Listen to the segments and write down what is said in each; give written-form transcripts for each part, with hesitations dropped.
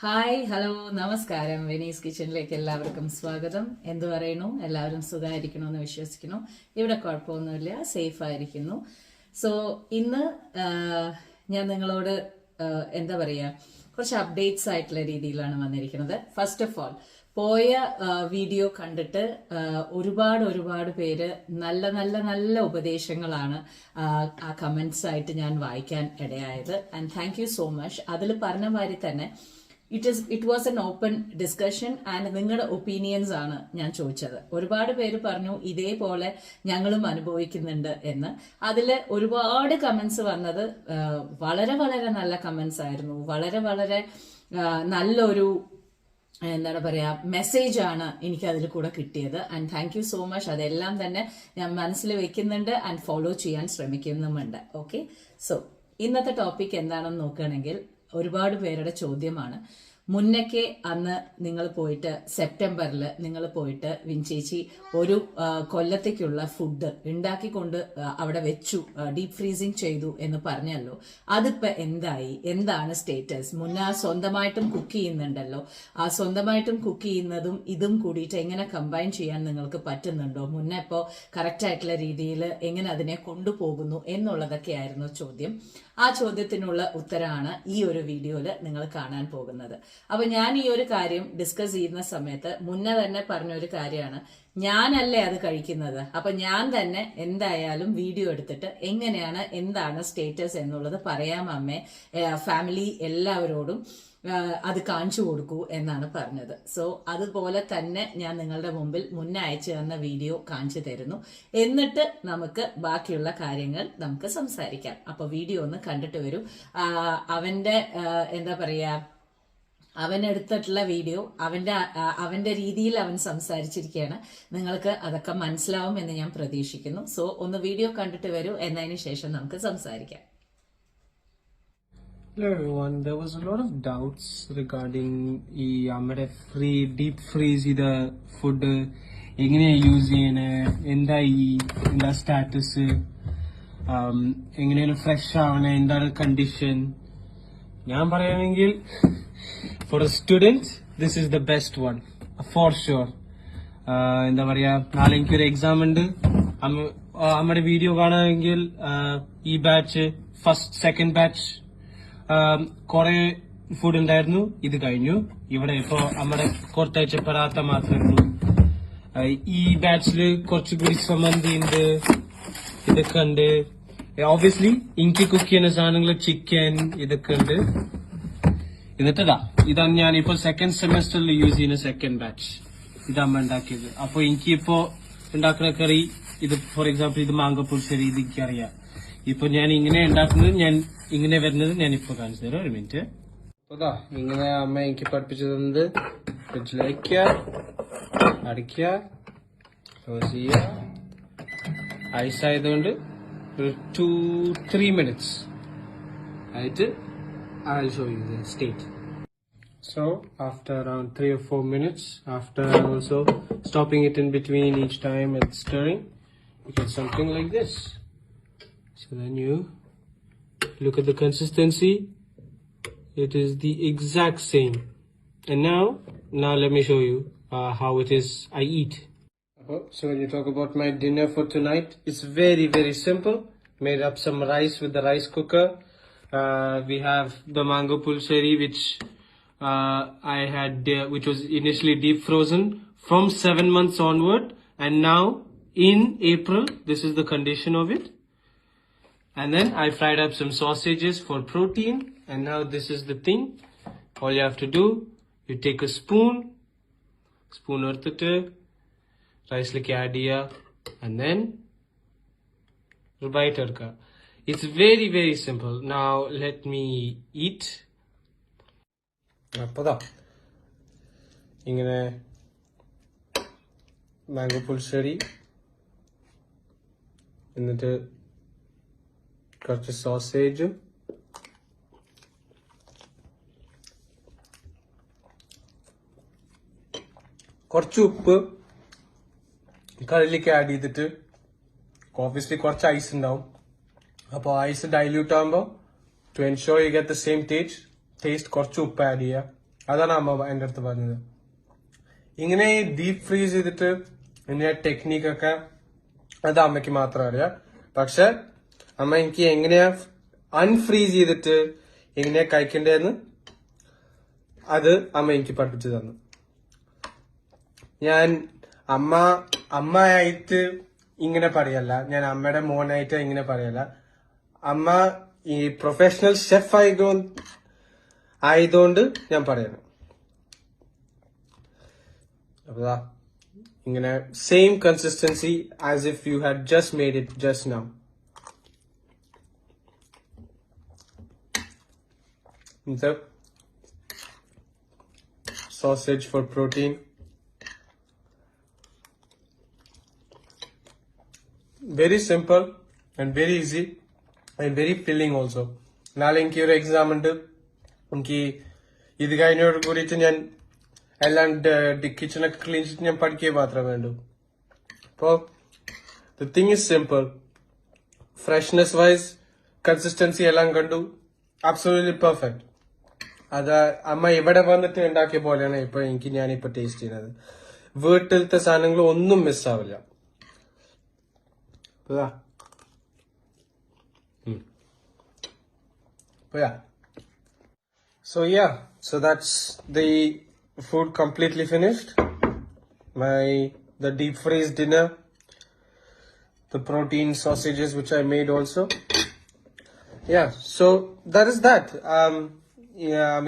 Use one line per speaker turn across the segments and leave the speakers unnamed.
Hi hello നമസ്കാരം. Venice കിച്ചണിലേക്ക് എല്ലാവർക്കും സ്വാഗതം. എന്തു പറയുന്നു? എല്ലാവരും സുഖമായിരിക്കണമെന്ന് വിശ്വസിക്കുന്നു. ഇവിടെ കുഴപ്പമൊന്നുമില്ല, സേഫ് ആയിരിക്കുന്നു. സോ ഇന്ന് ഞാൻ നിങ്ങളോട് എന്താ പറയുക, കുറച്ച് അപ്ഡേറ്റ്സ് ആയിട്ടുള്ള രീതിയിലാണ് വന്നിരിക്കുന്നത്. ഫസ്റ്റ് ഓഫ് ഓൾ, പോയ വീഡിയോ കണ്ടിട്ട് ഒരുപാട് പേര് നല്ല നല്ല നല്ല ഉപദേശങ്ങളാണ് ആ കമന്റ്സ് ആയിട്ട് ഞാൻ വായിക്കാൻ ഇടയായത്. And thank you so much. അതിൽ പറഞ്ഞ മാതിരി തന്നെ it was an open discussion and നിങ്ങളുടെ ഒപ്പീനിയൻസ് ആണ് ഞാൻ ചോദിച്ചത്. ഒരുപാട് പേര് പറഞ്ഞു ഇതേപോലെ ഞങ്ങളും അനുഭവിക്കുന്നുണ്ട് എന്ന്. അതിൽ ഒരുപാട് കമന്റ്സ് വന്നത് വളരെ വളരെ നല്ല കമന്റ്സ് ആയിരുന്നു. വളരെ വളരെ നല്ലൊരു എന്താണ് പറയാ മെസ്സേജ് ആണ് എനിക്ക് അതിൽ കൂടെ കിട്ടിയത്. And thank you so much. അതെല്ലാം തന്നെ ഞാൻ മനസ്സിൽ വെക്കുന്നുണ്ട് ആൻഡ് ഫോളോ ചെയ്യാൻ ശ്രമിക്കുന്നുമുണ്ട്. ഓക്കെ, സോ ഇന്നത്തെ ടോപ്പിക് എന്താണെന്ന് നോക്കുകയാണെങ്കിൽ, ഒരുപാട് പേരുടെ ചോദ്യമാണ്. മുന്നൊക്കെ അന്ന് നിങ്ങൾ പോയിട്ട് സെപ്റ്റംബറിൽ നിങ്ങൾ പോയിട്ട് വിൻചേച്ചി ഒരു കൊല്ലത്തേക്കുള്ള ഫുഡ് ഉണ്ടാക്കിക്കൊണ്ട് അവിടെ വെച്ചു, ഡീപ് ഫ്രീസിങ് ചെയ്തു എന്ന് പറഞ്ഞല്ലോ. അതിപ്പോ എന്തായി? എന്താണ് സ്റ്റേറ്റസ്? മുന്നേ സ്വന്തമായിട്ടും കുക്ക് ചെയ്യുന്നുണ്ടല്ലോ. ആ സ്വന്തമായിട്ടും കുക്ക് ചെയ്യുന്നതും ഇതും കൂടിയിട്ട് എങ്ങനെ കമ്പൈൻ ചെയ്യാൻ നിങ്ങൾക്ക് പറ്റുന്നുണ്ടോ? മുന്നേ ഇപ്പോൾ കറക്റ്റ് ആയിട്ടുള്ള രീതിയിൽ എങ്ങനെ അതിനെ കൊണ്ടുപോകുന്നു എന്നുള്ളതൊക്കെ ആയിരുന്നു ചോദ്യം. ആ ചോദ്യത്തിനുള്ള ഉത്തരമാണ് ഈ ഒരു വീഡിയോയിൽ നിങ്ങൾ കാണാൻ പോകുന്നത്. അപ്പൊ ഞാൻ ഈ ഒരു കാര്യം ഡിസ്കസ് ചെയ്യുന്ന സമയത്ത് മുന്നേ തന്നെ പറഞ്ഞ ഒരു കാര്യമാണ്, ഞാനല്ലേ അത് കഴിക്കുന്നത്. അപ്പൊ ഞാൻ തന്നെ എന്തായാലും വീഡിയോ എടുത്തിട്ട് എങ്ങനെയാണ് എന്താണ് സ്റ്റേറ്റസ് എന്നുള്ളത് പറയാം അമ്മേ, ഫാമിലി എല്ലാവരോടും അത് കാണിച്ചു കൊടുക്കൂ എന്നാണ് പറഞ്ഞത്. സോ അതുപോലെ തന്നെ ഞാൻ നിങ്ങളുടെ മുമ്പിൽ മുന്നേ അയച്ചു തന്ന വീഡിയോ കാണിച്ചു തരുന്നു. എന്നിട്ട് നമുക്ക് ബാക്കിയുള്ള കാര്യങ്ങൾ നമുക്ക് സംസാരിക്കാം. അപ്പൊ വീഡിയോ ഒന്ന് കണ്ടിട്ട് വരൂ. അവന്റെ എന്താ പറയാ, അവൻ എടുത്തിട്ടുള്ള വീഡിയോ അവന്റെ രീതിയിൽ അവൻ സംസാരിച്ചിരിക്കുകയാണ്. നിങ്ങൾക്ക് അതൊക്കെ മനസ്സിലാവും എന്ന് ഞാൻ പ്രതീക്ഷിക്കുന്നു. സോ ഒന്ന് വീഡിയോ കണ്ടിട്ട് വരൂ, എന്നതിന് ശേഷം നമുക്ക് സംസാരിക്കാം.
Hello everyone, there was a lot of doubts regarding നമ്മുടെ ഫ്രീ ഡീപ് ഫ്രീസ് ചെയ്ത ഫുഡ് എങ്ങനെയാ യൂസ് ചെയ്യണേ, എന്താ സ്റ്റാറ്റസ്, എങ്ങനെയാണ് ഫ്രഷ് ആവണേ, എന്താണ് കണ്ടീഷൻ. ഞാൻ പറയുകയാണെങ്കിൽ for a student this is the best one for sure. എന്താ പറയാ, നാളെ എനിക്കൊരു എക്സാം ഉണ്ട്. നമ്മുടെ വീഡിയോ കാണുകയാണെങ്കിൽ ഈ ബാച്ച് ഫസ്റ്റ് സെക്കൻഡ് ബാച്ച് കുറെ ഫുഡ് ഉണ്ടായിരുന്നു, ഇത് കഴിഞ്ഞു. ഇവിടെ ഇപ്പോ നമ്മുടെ കുറച്ചാഴ്ച പറാത്ത മാത്രമേ ഉള്ളൂ. ഈ ബാച്ചില് കുറച്ചുകൂടി സമന്തി ഉണ്ട്, ഇതൊക്കെ ഉണ്ട്. ഓബിയസ്ലി എനിക്ക് കുക്ക് ചെയ്യുന്ന സാധനങ്ങൾ ചിക്കൻ ഇതൊക്കെ ഉണ്ട്. എന്നിട്ടതാ ഇതാണ് ഞാൻ ഇപ്പൊ സെക്കൻഡ് സെമസ്റ്ററിൽ യൂസ് ചെയ്യുന്ന സെക്കൻഡ് ബാച്ച്. ഇതമ്മ ഉണ്ടാക്കിയത്. അപ്പൊ എനിക്കിപ്പോ ഉണ്ടാക്കുന്ന കറി ഇത്, ഫോർ എക്സാമ്പിൾ ഇത് മാങ്കപ്പുളിശ്ശേരി, ഇത് എനിക്കറിയാം. ഇപ്പൊ ഞാൻ ഇങ്ങനെ ഉണ്ടാക്കുന്നത്, ഞാൻ ഇങ്ങനെ വരുന്നത് ഞാൻ ഇപ്പൊ കാണിച്ചു തരാം. ഒരു മിനിറ്റ്. അതാ ഇങ്ങനെ അമ്മ എനിക്ക് പഠിപ്പിച്ചു തന്നത്. ഫ്രിഡ്ജിൽ വയ്ക്കുക, അടിക്കുക, ക്ലോസ് ചെയ്യുക. ഐസ് ആയതുകൊണ്ട് ഒരു 2-3 minutes ആയിട്ട് I will show you the state. So after around 3 or 4 minutes, after also stopping it in between each time and stirring, you get something like this. So then you look at the consistency. It is the exact same. And now let me show you how it is I eat. So when you talk about my dinner for tonight, it's very, very simple. Made up some rice with the rice cooker. We have the mango pulseri, which I had, which was initially deep frozen from 7 months onward. And now in April, this is the condition of it. And then I fried up some sausages for protein. And now this is the thing. All you have to do, you take a spoon എടുത്തിട്ട് റൈസിലേക്ക് add ചെയ്യുക, and then bite എടുക്കുക. It's very, very simple. Now let me eat. അപ്പതാ ഇങ്ങനെ mango പുളിശ്ശേരി, എന്നിട്ട് കുറച്ച് sausage, കുറച്ച് ഉപ്പ് കറിയിലേക്ക് add ചെയ്തിട്ട്, ഓബിയസ്ലി കുറച്ച് ഐസ് ഉണ്ടാവും. അപ്പോൾ ഐസ് ഡൈല്യൂട്ട് ആകുമ്പോൾ to ensure you get the same taste കുറച്ച് ഉപ്പ് ആഡ് ചെയ്യുക. അതാണ് അമ്മ എന്റെ അടുത്ത് പറഞ്ഞത്. ഇങ്ങനെ ഡീപ് ഫ്രീസ് ചെയ്തിട്ട് ഇങ്ങനെ ടെക്നീക്കൊക്കെ അത് അമ്മയ്ക്ക് മാത്രം അറിയാം. പക്ഷെ അമ്മ എനിക്ക് എങ്ങനെയാ അൺഫ്രീസ് ചെയ്തിട്ട് എങ്ങനെയാ കഴിക്കണ്ടേന്ന് അത് അമ്മ എനിക്ക് പഠിപ്പിച്ചു തന്നു. ഞാൻ അമ്മയായിട്ട് ഇങ്ങനെ പറയല്ല, ഞാൻ അമ്മയുടെ മോനായിട്ട് ഇങ്ങനെ പറയല്ല. അമ്മ ഈ പ്രൊഫഷണൽ ഷെഫ് ആയതുകൊണ്ട് ഞാൻ പറയണം. അപ്പൊ ഇങ്ങനെ same consistency as if you had just made it just now. Sausage for protein. Very simple and very easy and very filling also. നാളെ എനിക്ക് ഒരു എക്സാം ഉണ്ട്. എനിക്ക് ഇത് കഴിഞ്ഞോട് കൂടിയിട്ട് ഞാൻ എല്ലാം കിച്ചണൊക്കെ ക്ലീൻ ചെയ്തിട്ട് ഞാൻ പഠിക്കുക മാത്രമേ വേണ്ടൂ. അപ്പോ the thing is simple. Freshness wise consistency എല്ലാം കണ്ടു. Absolutely perfect. അത് അമ്മ ഇവിടെ വന്നിട്ട് ഉണ്ടാക്കിയ പോലെയാണ് ഞാനിപ്പോ ടേസ്റ്റ് ചെയ്യുന്നത്. വീട്ടിലത്തെ സാധനങ്ങൾ ഒന്നും മിസ്സാവില്ല. So that's the food completely finished. The deep freeze dinner, the protein sausages which I made also. So that is that.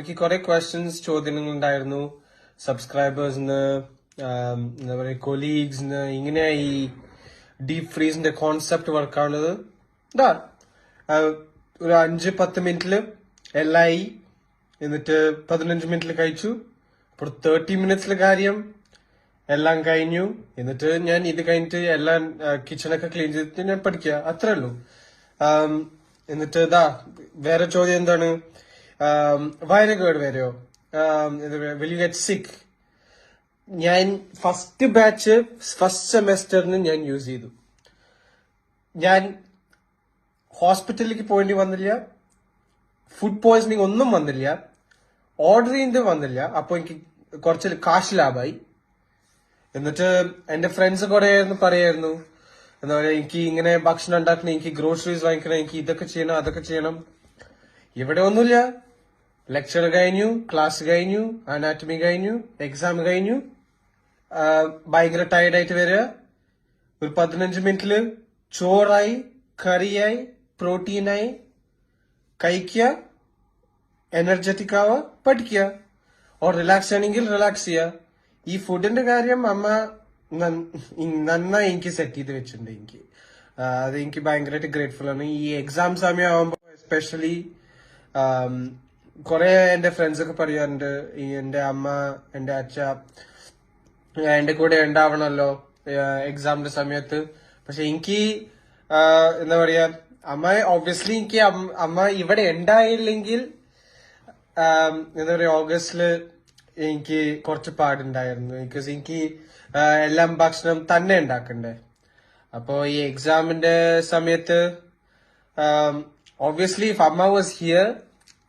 എനിക്ക് കുറെ ക്വസ്റ്റ്യൻസ് ചോദ്യങ്ങൾ ഉണ്ടായിരുന്നു സബ്സ്ക്രൈബേഴ്സിന്, എന്താ പറയുക, കൊലീഗ്സിന്. ഇങ്ങനെ ഈ ഡീപ് ഫ്രീസിന്റെ കോൺസെപ്റ്റ് വർക്കാവുന്നത് ഒരു 5-10 മിനിറ്റില് എല്ലായി. എന്നിട്ട് 15 മിനിറ്റിൽ കഴിച്ചു. അപ്പോൾ 30 മിനിറ്റ്സിലെ കാര്യം എല്ലാം കഴിഞ്ഞു. എന്നിട്ട് ഞാൻ ഇത് കഴിഞ്ഞിട്ട് എല്ലാം കിച്ചണൊക്കെ ക്ലീൻ ചെയ്തിട്ട് ഞാൻ പഠിക്കുക, അത്രേ ഉള്ളൂ. എന്നിട്ട് വേറെ ചോദ്യം എന്താണ്, വയറുകേട് വരെയോ, വിൽ യു ഗെറ്റ് സിക്ക്? ഞാൻ ഫസ്റ്റ് സെമസ്റ്ററിന് ഞാൻ യൂസ് ചെയ്തു. ഞാൻ ഹോസ്പിറ്റലിലേക്ക് പോകേണ്ടി വന്നില്ല, ഫുഡ് പോയ്സണിങ് ഒന്നും വന്നില്ല, ഓർഡർ ചെയ്യുന്നത് വന്നില്ല. അപ്പൊ എനിക്ക് കുറച്ച് കാശ് ലാഭമായി. എന്നിട്ട് എന്റെ ഫ്രണ്ട്സ് കുറെ പറയായിരുന്നു, എന്താ പറയാ, എനിക്ക് ഇങ്ങനെ ഭക്ഷണം ഉണ്ടാക്കണം, എനിക്ക് ഗ്രോസറീസ് വാങ്ങിക്കണം, എനിക്ക് ഇതൊക്കെ ചെയ്യണം അതൊക്കെ ചെയ്യണം. ഇവിടെ ഒന്നുമില്ല. ലെക്ചർ കഴിഞ്ഞു, ക്ലാസ് കഴിഞ്ഞു, അനാറ്റമി കഴിഞ്ഞു, എക്സാം കഴിഞ്ഞു, ഭയങ്കര ടയർഡായിട്ട് വരിക. ഒരു 15 മിനിറ്റില് ചോറായി, കറിയായി, പ്രോട്ടീനായി, കഴിക്കുക, എനർജറ്റിക് ആവുക, പഠിക്കുക. ഓർ റിലാക്സ് ആണെങ്കിൽ റിലാക്സ് ചെയ്യുക. ഈ ഫുഡിന്റെ കാര്യം അമ്മ നന്നായി എനിക്ക് സെറ്റ് ചെയ്ത് വെച്ചിട്ടുണ്ട്. അത് എനിക്ക് ഭയങ്കരമായിട്ട് ഗ്രേറ്റ്ഫുൾ ആണ്. ഈ എക്സാം സമയമാകുമ്പോ എസ്പെഷ്യലി കുറെ എന്റെ ഫ്രണ്ട്സ് ഒക്കെ പറയാറുണ്ട്, ഈ എന്റെ അമ്മ, എന്റെ അച്ഛ എന്റെ കൂടെ ഉണ്ടാവണല്ലോ എക്സാമിന്റെ സമയത്ത്. പക്ഷെ എനിക്ക് എന്താ പറയാ, അമ്മ ഓബ്വിയസ്ലി എനിക്ക് അമ്മ ഇവിടെ ഉണ്ടായില്ലെങ്കിൽ എന്താ പറയാ, ഓഗസ്റ്റില് എനിക്ക് കുറച്ച് പാടുണ്ടായിരുന്നു. ബിക്കോസ് എനിക്ക് എല്ലാം ഭക്ഷണം തന്നെ ഉണ്ടാക്കണ്ടേ. അപ്പോ ഈ എക്സാമിന്റെ സമയത്ത് ഓബ്വിയസ്ലി ഇഫ് അമ്മ വാസ് ഹിയർ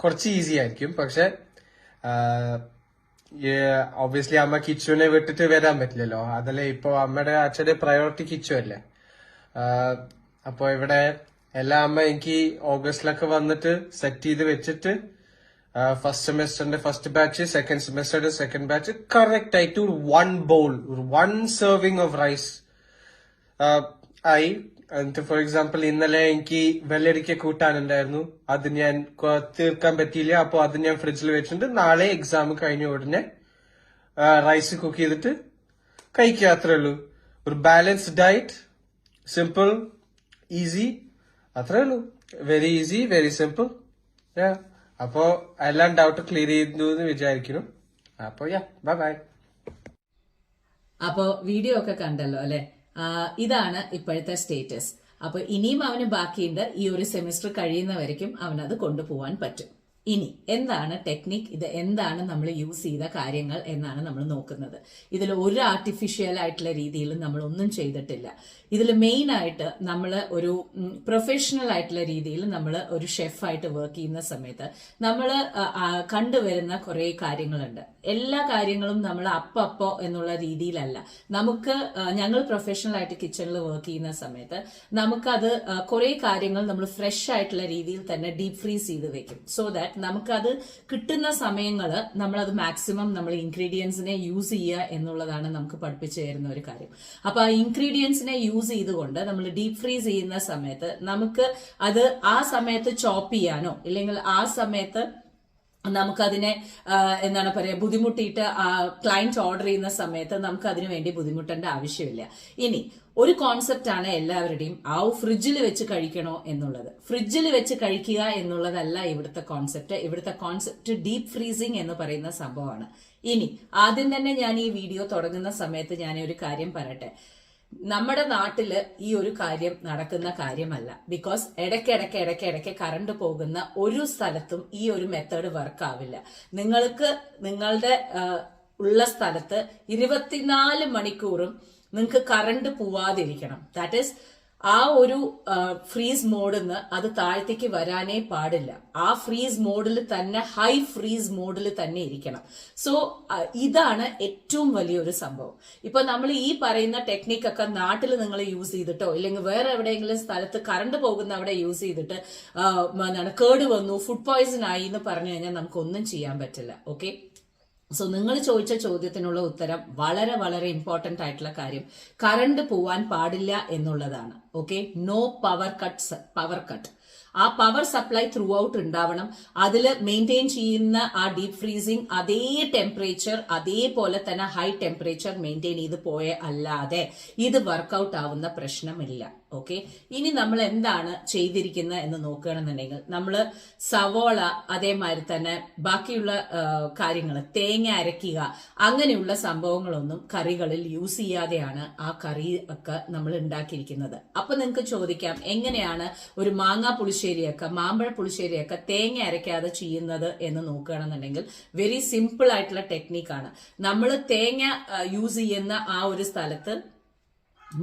കുറച്ച് ഈസി ആയിരിക്കും. പക്ഷെ ഓബ്വിയസ്ലി അമ്മ കിച്ചുവിനെ വിട്ടിട്ട് വരാൻ പറ്റില്ലല്ലോ. അതല്ലേ ഇപ്പൊ അമ്മയുടെ അച്ഛന്റെ പ്രയോറിറ്റി കിച്ചു അല്ലേ. അപ്പൊ ഇവിടെ എല്ലാ അമ്മ എനിക്ക് ഓഗസ്റ്റിലൊക്കെ വന്നിട്ട് സെറ്റ് ചെയ്ത് വെച്ചിട്ട് ഫസ്റ്റ് സെമസ്റ്ററിന്റെ ഫസ്റ്റ് ബാച്ച്, സെക്കൻഡ് സെമസ്റ്ററിന്റെ സെക്കൻഡ് ബാച്ച് കറക്റ്റ് ആയിട്ട് ഒരു 1 ബൗൾ, ഒരു 1 സെർവിങ് ഓഫ് റൈസ് ആയി. എന്നിട്ട് ഫോർ എക്സാമ്പിൾ ഇന്നലെ എനിക്ക് വെള്ളരിക്ക കൂട്ടാനുണ്ടായിരുന്നു, അത് ഞാൻ തീർക്കാൻ പറ്റിയില്ല. അപ്പൊ അത് ഞാൻ ഫ്രിഡ്ജിൽ വെച്ചിട്ടുണ്ട്. നാളെ എക്സാം കഴിഞ്ഞ ഉടനെ റൈസ് കുക്ക് ചെയ്തിട്ട് കഴിക്കുക, അത്രേ ഉള്ളൂ. ഒരു ബാലൻസ്ഡ് ഡയറ്റ്, സിമ്പിൾ, ഈസി, അത്രേ ഉള്ളൂ. Very easy, very simple. അപ്പോ എല്ലാം ഡൗട്ട് ക്ലിയർ ചെയ്തു എന്ന് വിചാരിക്കുന്നു. അപ്പൊ ബൈ ബൈ.
അപ്പോ വീഡിയോ ഒക്കെ കണ്ടല്ലോ അല്ലെ. ഇതാണ് ഇപ്പോഴത്തെ സ്റ്റേറ്റസ്. അപ്പൊ ഇനിയും അവന് ബാക്കിയുണ്ട്. ഈ ഒരു സെമിസ്റ്റർ കഴിയുന്നവരേക്കും അവനത് കൊണ്ടുപോവാൻ പറ്റും. ഇനി എന്താണ് ടെക്നിക്, ഇത് എന്താണ് നമ്മൾ യൂസ് ചെയ്ത കാര്യങ്ങൾ എന്നാണ് നമ്മൾ നോക്കുന്നത്. ഇതിൽ ഒരു ആർട്ടിഫിഷ്യൽ ആയിട്ടുള്ള രീതിയിൽ നമ്മൾ ഒന്നും ചെയ്തിട്ടില്ല. ഇതിൽ മെയിൻ ആയിട്ട് നമ്മൾ ഒരു പ്രൊഫഷണൽ ആയിട്ടുള്ള രീതിയിൽ നമ്മൾ ഒരു ഷെഫായിട്ട് വർക്ക് ചെയ്യുന്ന സമയത്ത് നമ്മൾ കണ്ടുവരുന്ന കുറെ കാര്യങ്ങളുണ്ട്. എല്ലാ കാര്യങ്ങളും നമ്മൾ അപ്പോ എന്നുള്ള രീതിയിലല്ല. നമുക്ക് ഞങ്ങൾ പ്രൊഫഷണൽ ആയിട്ട് കിച്ചണിൽ വർക്ക് ചെയ്യുന്ന സമയത്ത് നമുക്കത് കുറെ കാര്യങ്ങൾ നമ്മൾ ഫ്രഷ് ആയിട്ടുള്ള രീതിയിൽ തന്നെ ഡീപ് ഫ്രീസ് ചെയ്ത് വെക്കും. സോ ദാറ്റ് നമുക്കത് കിട്ടുന്ന സമയങ്ങള് നമ്മളത് മാക്സിമം നമ്മൾ ഇൻഗ്രീഡിയൻസിനെ യൂസ് ചെയ്യുക എന്നുള്ളതാണ് നമുക്ക് പഠിപ്പിച്ചു തരുന്ന ഒരു കാര്യം. അപ്പൊ ആ ഇൻഗ്രീഡിയൻസിനെ യൂസ് ചെയ്തുകൊണ്ട് നമ്മൾ ഡീപ് ഫ്രീസ് ചെയ്യുന്ന സമയത്ത് നമുക്ക് അത് ആ സമയത്ത് ചോപ്പ് ചെയ്യാനോ ഇല്ലെങ്കിൽ ആ സമയത്ത് നമുക്കതിനെ എന്താണ് പറയുക ബുദ്ധിമുട്ടിയിട്ട് ക്ലയന്റ് ഓർഡർ ചെയ്യുന്ന സമയത്ത് നമുക്ക് അതിനു വേണ്ടി ബുദ്ധിമുട്ടേണ്ട ആവശ്യമില്ല. ഇനി ഒരു കോൺസെപ്റ്റ് ആണ് എല്ലാവരുടെയും ഫ്രിഡ്ജിൽ വെച്ച് കഴിക്കണോ എന്നുള്ളത്. ഫ്രിഡ്ജിൽ വെച്ച് കഴിക്കുക എന്നുള്ളതല്ല ഇവിടുത്തെ കോൺസെപ്റ്റ്. ഇവിടുത്തെ കോൺസെപ്റ്റ് ഡീപ് ഫ്രീസിംഗ് എന്ന് പറയുന്ന സംഭവമാണ്. ഇനി ആദ്യം തന്നെ ഞാൻ ഈ വീഡിയോ തുടങ്ങുന്ന സമയത്ത് ഞാൻ ഒരു കാര്യം പറയട്ടെ. നമ്മുടെ നാട്ടില് ഈ ഒരു കാര്യം നടക്കുന്ന കാര്യമല്ല. ബിക്കോസ് ഇടയ്ക്കിടയ്ക്ക് കറണ്ട് പോകുന്ന ഒരു സ്ഥലത്തും ഈ ഒരു മെത്തേഡ് വർക്ക് ആവില്ല. നിങ്ങൾക്ക് നിങ്ങളുടെ ഉള്ള സ്ഥലത്ത് 24 മണിക്കൂറും നിങ്ങൾക്ക് കറണ്ട് പോവാതിരിക്കണം. ദാറ്റ് ഈസ് ആ ഒരു ഫ്രീസ് മോഡിൽ നിന്ന് അത് താഴത്തേക്ക് വരാനേ പാടില്ല. ആ ഫ്രീസ് മോഡിൽ തന്നെ ഹൈ ഫ്രീസ് മോഡിൽ തന്നെ ഇരിക്കണം. സോ ഇതാണ് ഏറ്റവും വലിയൊരു സംഭവം. ഇപ്പൊ നമ്മൾ ഈ പറയുന്ന ടെക്നിക്കൊക്കെ നാട്ടിൽ നിങ്ങൾ യൂസ് ചെയ്തിട്ടോ ഇല്ലെങ്കിൽ വേറെ എവിടെയെങ്കിലും സ്ഥലത്ത് കറണ്ട് പോകുന്ന അവിടെ യൂസ് ചെയ്തിട്ട് കേട് വന്നു, ഫുഡ് പോയിസൺ ആയി എന്ന് പറഞ്ഞു കഴിഞ്ഞാൽ നമുക്കൊന്നും ചെയ്യാൻ പറ്റില്ല. ഓക്കെ, സോ നിങ്ങൾ ചോദിച്ച ചോദ്യത്തിനുള്ള ഉത്തരം വളരെ വളരെ ഇമ്പോർട്ടന്റ് ആയിട്ടുള്ള കാര്യം കറണ്ട് പോവാൻ പാടില്ല എന്നുള്ളതാണ്. Okay, no power cut. ആ പവർ സപ്ലൈ ത്രൂ ഔട്ട് ഉണ്ടാവണം. അതിൽ മെയിൻറ്റെയിൻ ചെയ്യുന്ന ആ ഡീപ് ഫ്രീസിംഗ് അതേ ടെമ്പറേച്ചർ അതേപോലെ തന്നെ ഹൈ ടെമ്പറേച്ചർ മെയിൻറ്റെയിൻ ചെയ്ത് പോയ അല്ലാതെ ഇത് വർക്കൗട്ട് ആവുന്ന പ്രശ്നമില്ല. ഓക്കെ, ഇനി നമ്മൾ എന്താണ് ചെയ്തിരിക്കുന്നത് എന്ന് നോക്കുകയാണെന്നുണ്ടെങ്കിൽ നമ്മൾ സവോള അതേമാതിരി തന്നെ ബാക്കിയുള്ള കാര്യങ്ങൾ തേങ്ങ അരയ്ക്കുക അങ്ങനെയുള്ള സംഭവങ്ങളൊന്നും കറികളിൽ യൂസ് ചെയ്യാതെയാണ് ആ കറി ഒക്കെ നമ്മൾ ഉണ്ടാക്കിയിരിക്കുന്നത്. അപ്പൊ നിങ്ങൾക്ക് ചോദിക്കാം എങ്ങനെയാണ് ഒരു മാങ്ങാ പുളിശ്ശേരിയൊക്കെ മാമ്പഴ പുളിശ്ശേരിയൊക്കെ തേങ്ങ അരയ്ക്കാതെ ചെയ്യുന്നത് എന്ന് നോക്കുകയാണെന്നുണ്ടെങ്കിൽ വെരി സിമ്പിൾ ആയിട്ടുള്ള ടെക്നിക്കാണ്. നമ്മൾ തേങ്ങ യൂസ് ചെയ്യുന്ന ആ ഒരു സ്ഥലത്ത്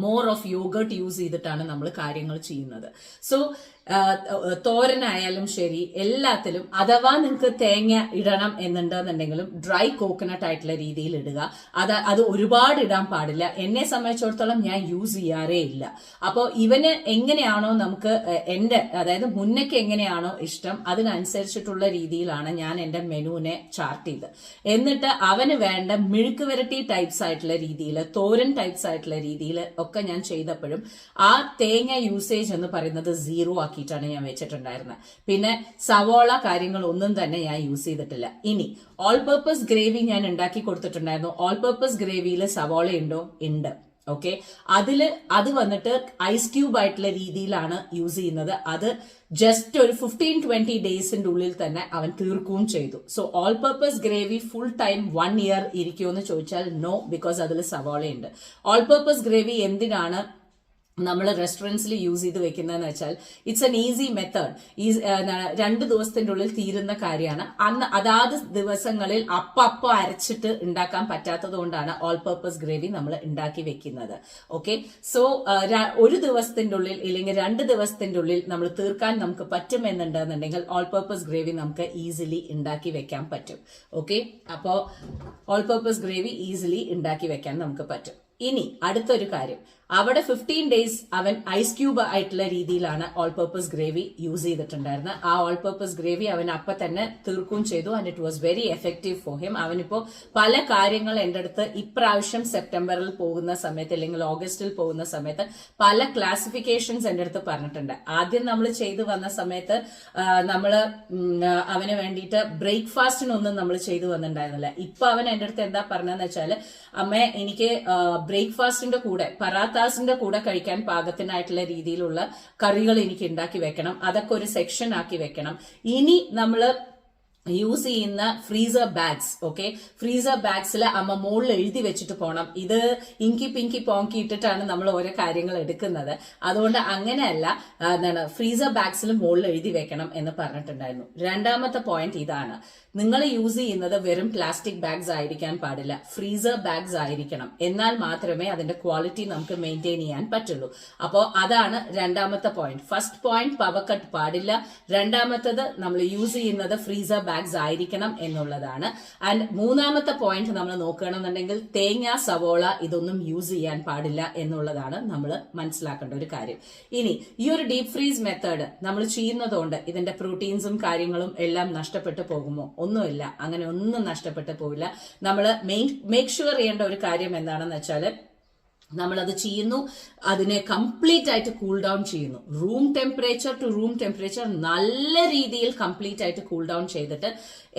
മോർ ഓഫ് യോഗർട്ട് യൂസ് ചെയ്തിട്ടാണ് നമ്മൾ കാര്യങ്ങൾ ചെയ്യുന്നത്. സോ തോരനായാലും ശരി എല്ലാത്തിലും അഥവാ നിങ്ങൾക്ക് തേങ്ങ ഇടണം എന്നുണ്ടെന്നുണ്ടെങ്കിലും ഡ്രൈ കോക്കനട്ട് ആയിട്ടുള്ള രീതിയിൽ ഇടുക. അത് ഒരുപാട് ഇടാൻ പാടില്ല. എന്നെ സംബന്ധിച്ചിടത്തോളം ഞാൻ യൂസ് ചെയ്യാറേ ഇല്ല. അപ്പോൾ ഇവന് എങ്ങനെയാണോ നമുക്ക് അതായത് മുന്നയ്ക്ക് എങ്ങനെയാണോ ഇഷ്ടം അതിനനുസരിച്ചിട്ടുള്ള രീതിയിലാണ് ഞാൻ എന്റെ മെനുവിനെ ചാർട്ട് ചെയ്ത് എന്നിട്ട് അവന് വേണ്ട മെഴുക്ക് വരട്ടി ടൈപ്സ് ആയിട്ടുള്ള രീതിയിൽ തോരൻ ടൈപ്സ് ആയിട്ടുള്ള രീതിയിൽ ഒക്കെ ഞാൻ ചെയ്തപ്പോഴും ആ തേങ്ങ യൂസേജ് എന്ന് പറയുന്നത് 0 ആക്കിയിട്ടാണ് ഞാൻ വെച്ചിട്ടുണ്ടായിരുന്നത്. പിന്നെ സവോള കാര്യങ്ങൾ ഒന്നും തന്നെ ഞാൻ യൂസ് ചെയ്തിട്ടില്ല. ഇനി ഓൾ പർപ്പസ് ഗ്രേവി ഞാൻ ഉണ്ടാക്കി കൊടുത്തിട്ടുണ്ടായിരുന്നു. ഓൾ പർപ്പസ് ഗ്രേവിയിൽ സവോള ഉണ്ടോ? ഉണ്ട്. ഓക്കെ, അത് വന്നിട്ട് ഐസ് ക്യൂബ് ആയിട്ടുള്ള രീതിയിലാണ് യൂസ് ചെയ്യുന്നത്. അത് ജസ്റ്റ് ഒരു 15-20 ഡേയ്സിന്റെ ഉള്ളിൽ തന്നെ അവൻ തീർക്കുകയും ചെയ്തു. So all purpose gravy full time 1 year ഇരിക്കുമെന്ന് ചോദിച്ചാൽ നോ, ബിക്കോസ് അതിൽ സവാളയുണ്ട്. ഓൾ പർപ്പസ് ഗ്രേവി എന്തിനാണ് നമ്മൾ റെസ്റ്റോറൻറ്റ്സിൽ യൂസ് ചെയ്ത് വെക്കുന്നതെന്ന് വെച്ചാൽ ഇറ്റ്സ് എൻ ഈസി മെത്തേഡ്. 2 ദിവസത്തിന്റെ ഉള്ളിൽ തീരുന്ന കാര്യമാണ്. അതാത് ദിവസങ്ങളിൽ അപ്പൊ അരച്ചിട്ട് ഉണ്ടാക്കാൻ പറ്റാത്തത് കൊണ്ടാണ് ഓൾ പർപ്പസ് ഗ്രേവി നമ്മൾ ഉണ്ടാക്കി വെക്കുന്നത്. ഓക്കെ, സോ 1 ദിവസത്തിന്റെ ഉള്ളിൽ ഇല്ലെങ്കിൽ 2 ദിവസത്തിന്റെ ഉള്ളിൽ നമ്മൾ തീർക്കാൻ നമുക്ക് പറ്റുമെന്നുണ്ടെന്നുണ്ടെങ്കിൽ ഓൾ പർപ്പസ് ഗ്രേവി നമുക്ക് ഈസിലി ഉണ്ടാക്കി വെക്കാൻ പറ്റും. ഓക്കെ, അപ്പോ ഓൾ പർപ്പസ് ഗ്രേവി ഈസിലി ഉണ്ടാക്കി വെക്കാൻ നമുക്ക് പറ്റും. ഇനി അടുത്തൊരു കാര്യം, അവിടെ 15 ഡേയ്സ് അവൻ ഐസ് ക്യൂബ് ആയിട്ടുള്ള രീതിയിലാണ് ഓൾ പർപ്പസ് ഗ്രേവി യൂസ് ചെയ്തിട്ടുണ്ടായിരുന്നത്. ആ ഓൾ പർപ്പസ് ഗ്രേവി അവൻ അപ്പൊ തന്നെ തീർക്കുകയും ചെയ്തു. And it was very effective for him. അവനിപ്പോ പല കാര്യങ്ങൾ എന്റെ അടുത്ത് ഇപ്രാവശ്യം സെപ്റ്റംബറിൽ പോകുന്ന സമയത്ത് അല്ലെങ്കിൽ ഓഗസ്റ്റിൽ പോകുന്ന സമയത്ത് പല ക്ലാസിഫിക്കേഷൻസ് എന്റെ അടുത്ത് പറഞ്ഞിട്ടുണ്ട്. ആദ്യം നമ്മൾ ചെയ്തു വന്ന സമയത്ത് നമ്മള് അവന് വേണ്ടിയിട്ട് ബ്രേക്ക്ഫാസ്റ്റിനൊന്നും നമ്മൾ ചെയ്തു വന്നിട്ടുണ്ടായിരുന്നില്ല. ഇപ്പൊ അവൻ എന്റെ അടുത്ത് എന്താ പറഞ്ഞതെന്ന് വെച്ചാൽ, അമ്മ എനിക്ക് ബ്രേക്ക്ഫാസ്റ്റിന്റെ കൂടെ പറാത്താസിന്റെ കൂടെ കഴിക്കാൻ പാകത്തിനായിട്ടുള്ള രീതിയിലുള്ള കറികൾ എനിക്ക് ഉണ്ടാക്കി വെക്കണം. അതൊക്കെ ഒരു സെക്ഷൻ ആക്കി വെക്കണം. ഇനി നമ്മള് യൂസ് ചെയ്യുന്ന ഫ്രീസർ ബാഗ്സ്. ഓക്കെ, ഫ്രീസർ ബാഗ്സിൽ അമ്മ മുകളിൽ എഴുതി വെച്ചിട്ട് പോകണം. ഇത് ഇങ്കി പിങ്കി പോങ്കി ഇട്ടിട്ടാണ് നമ്മൾ ഓരോ കാര്യങ്ങൾ എടുക്കുന്നത്. അതുകൊണ്ട് അങ്ങനെയല്ല, എന്താണ്, ഫ്രീസർ ബാഗ്സിൽ മുകളിൽ എഴുതി വെക്കണം എന്ന് പറഞ്ഞിട്ടുണ്ടായിരുന്നു. രണ്ടാമത്തെ പോയിന്റ് ഇതാണ്, നിങ്ങൾ യൂസ് ചെയ്യുന്നത് വെറും പ്ലാസ്റ്റിക് ബാഗ്സ് ആയിരിക്കാൻ പാടില്ല, ഫ്രീസർ ബാഗ്സ് ആയിരിക്കണം. എന്നാൽ മാത്രമേ അതിന്റെ ക്വാളിറ്റി നമുക്ക് മെയിൻറ്റെയിൻ ചെയ്യാൻ പറ്റുള്ളൂ. അപ്പോൾ അതാണ് രണ്ടാമത്തെ point. First point power cut പാടില്ല, രണ്ടാമത്തത് നമ്മൾ യൂസ് ചെയ്യുന്നത് ഫ്രീസർ ബാഗ്സ് ആയിരിക്കണം എന്നുള്ളതാണ്. ആൻഡ് മൂന്നാമത്തെ പോയിന്റ് നമ്മൾ നോക്കുകയാണെന്നുണ്ടെങ്കിൽ തേങ്ങ, സവോള ഇതൊന്നും യൂസ് ചെയ്യാൻ പാടില്ല എന്നുള്ളതാണ് നമ്മൾ മനസ്സിലാക്കേണ്ട ഒരു കാര്യം. ഇനി ഈ ഒരു ഡീപ് ഫ്രീസ് മെത്തേഡ് നമ്മൾ ചെയ്യുന്നതുകൊണ്ട് ഇതിന്റെ പ്രോട്ടീൻസും കാര്യങ്ങളും എല്ലാം നഷ്ടപ്പെട്ടു പോകുമോ? ഒന്നുമില്ല, അങ്ങനെ ഒന്നും നഷ്ടപ്പെട്ടു പോവില്ല. നമ്മൾ മേക്ക് ഷുവർ ചെയ്യേണ്ട ഒരു കാര്യം എന്താണെന്ന് വെച്ചാൽ, നമ്മളത് ചെയ്യുന്നു, അതിനെ കംപ്ലീറ്റ് ആയിട്ട് കൂൾ ഡൗൺ ചെയ്യുന്നു. Room temperature to room temperature നല്ല രീതിയിൽ കംപ്ലീറ്റ് ആയിട്ട് കൂൾ ഡൗൺ ചെയ്തിട്ട്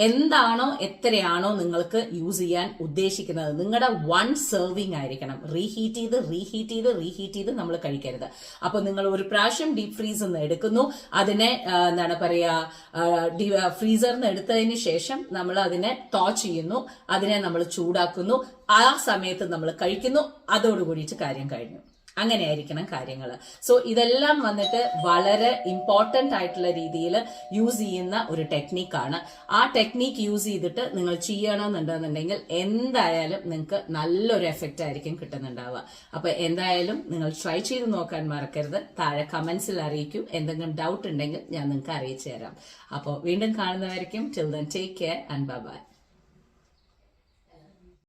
എന്താണോ എത്രയാണോ നിങ്ങൾക്ക് യൂസ് ചെയ്യാൻ ഉദ്ദേശിക്കുന്നത്, നിങ്ങളുടെ 1 സെർവിങ് ആയിരിക്കണം. റീഹീറ്റ് ചെയ്ത് നമ്മൾ കഴിക്കരുത്. അപ്പൊ നിങ്ങൾ ഒരു പ്രാവശ്യം ഡീപ് ഫ്രീസ് നിന്ന് എടുക്കുന്നു, അതിനെ എന്താണ് പറയാ, ഫ്രീസറിന്ന് എടുത്തതിന് ശേഷം നമ്മൾ അതിനെ തോ ചെയ്യുന്നു, അതിനെ നമ്മൾ ചൂടാക്കുന്നു, ആ സമയത്ത് നമ്മൾ കഴിക്കുന്നു, അതോടുകൂടിയിട്ട് കാര്യം കഴിഞ്ഞു. അങ്ങനെയായിരിക്കണം കാര്യങ്ങൾ. സോ ഇതെല്ലാം വന്നിട്ട് വളരെ ഇമ്പോർട്ടന്റ് ആയിട്ടുള്ള രീതിയിൽ യൂസ് ചെയ്യുന്ന ഒരു ടെക്നിക്കാണ്. ആ ടെക്നിക്ക് യൂസ് ചെയ്തിട്ട് നിങ്ങൾ ചെയ്യണമെന്നുണ്ടെന്നുണ്ടെങ്കിൽ എന്തായാലും നിങ്ങൾക്ക് നല്ലൊരു എഫക്റ്റ് ആയിരിക്കും കിട്ടുന്നുണ്ടാവുക. അപ്പൊ എന്തായാലും നിങ്ങൾ ട്രൈ ചെയ്ത് നോക്കാൻ മറക്കരുത്. താഴെ കമന്റ്സിൽ അറിയിക്കൂ. എന്തെങ്കിലും ഡൗട്ട് ഉണ്ടെങ്കിൽ ഞാൻ നിങ്ങൾക്ക് അറിയിച്ചു തരാം. അപ്പോൾ വീണ്ടും കാണുന്നവരേക്കും till then take care and bye by.